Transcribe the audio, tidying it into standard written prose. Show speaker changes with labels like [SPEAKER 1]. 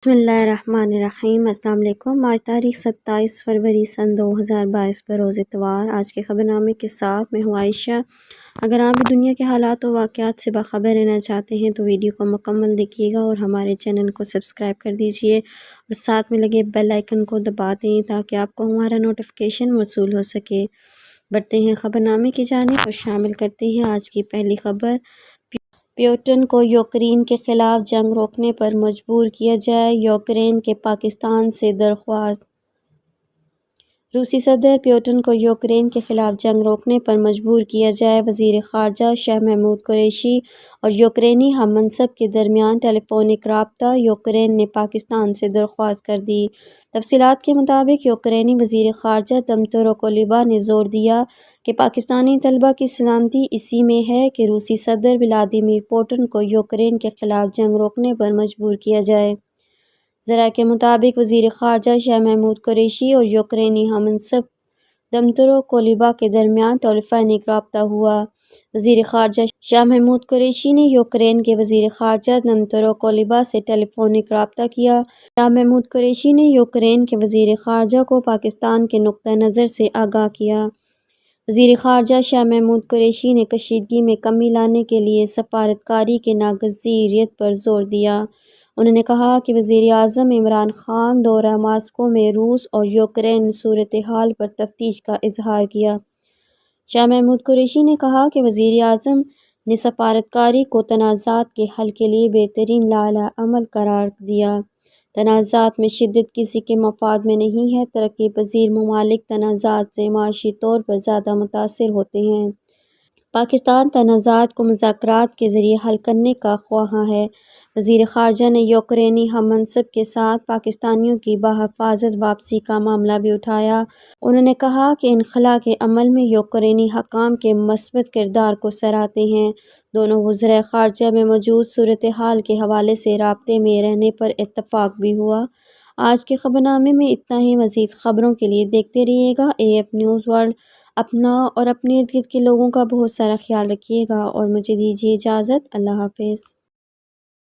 [SPEAKER 1] بسم اللہ الرحمن الرحیم۔ السلام علیکم۔ آج تاریخ 27 فروری سن 2022 بروز اتوار۔ آج کے خبر نامے کے ساتھ میں ہوں عائشہ۔ اگر آپ بھی دنیا کے حالات و واقعات سے باخبر رہنا چاہتے ہیں تو ویڈیو کو مکمل دیکھیے گا اور ہمارے چینل کو سبسکرائب کر دیجئے اور ساتھ میں لگے بیل آئیکن کو دبا دیں تاکہ آپ کو ہمارا نوٹیفیکیشن موصول ہو سکے۔ بڑھتے ہیں خبر نامے کی جانب اور شامل کرتے ہیں آج کی پہلی خبر۔ پیوٹن کو یوکرین کے خلاف جنگ روکنے پر مجبور کیا جائے، یوکرین کی پاکستان سے درخواست۔ روسی صدر پیوٹن کو یوکرین کے خلاف جنگ روکنے پر مجبور کیا جائے، وزیر خارجہ شاہ محمود قریشی اور یوکرینی ہم منصب کے درمیان ٹیلی فونک رابطہ۔ یوکرین نے پاکستان سے درخواست کر دی۔ تفصیلات کے مطابق یوکرینی وزیر خارجہ دمترو کلیبا نے زور دیا کہ پاکستانی طلبہ کی سلامتی اسی میں ہے کہ روسی صدر ولادیمیر پوٹن کو یوکرین کے خلاف جنگ روکنے پر مجبور کیا جائے۔ ذرائع کے مطابق وزیر خارجہ شاہ محمود قریشی اور یوکرینی ہم منصب دمترو کلیبا کے درمیان ٹیلی فونک رابطہ ہوا۔ وزیر خارجہ شاہ محمود قریشی نے یوکرین کے وزیر خارجہ دمترو کلیبا سے ٹیلی فونک رابطہ کیا۔ شاہ محمود قریشی نے یوکرین کے وزیر خارجہ کو پاکستان کے نقطہ نظر سے آگاہ کیا۔ وزیر خارجہ شاہ محمود قریشی نے کشیدگی میں کمی لانے کے لیے سفارتکاری کی ناگزیریت پر زور دیا۔ انہوں نے کہا کہ وزیر اعظم عمران خان دورہ ماسکو میں روس اور یوکرین صورتحال پر تفتیش کا اظہار کیا۔ شاہ محمود قریشی نے کہا کہ وزیر اعظم نے سفارتکاری کو تنازعات کے حل کے لیے بہترین لائحہ عمل قرار دیا۔ تنازعات میں شدت کسی کے مفاد میں نہیں ہے۔ ترقی پذیر ممالک تنازعات سے معاشی طور پر زیادہ متاثر ہوتے ہیں۔ پاکستان تنازعات کو مذاکرات کے ذریعے حل کرنے کا خواہاں ہے۔ وزیر خارجہ نے یوکرینی ہم منصب کے ساتھ پاکستانیوں کی بحفاظت واپسی کا معاملہ بھی اٹھایا۔ انہوں نے کہا کہ انخلا کے عمل میں یوکرینی حکام کے مثبت کردار کو سراہتے ہیں۔ دونوں وزرائے خارجہ میں موجود صورتحال کے حوالے سے رابطے میں رہنے پر اتفاق بھی ہوا۔ آج کے خبر نامے میں اتنا ہی۔ مزید خبروں کے لیے دیکھتے رہیے گا AF نیوز ورلڈ۔ اپنا اور اپنے ارد گرد کے لوگوں کا بہت سارا خیال رکھیے گا اور مجھے دیجیے اجازت۔ اللہ حافظ۔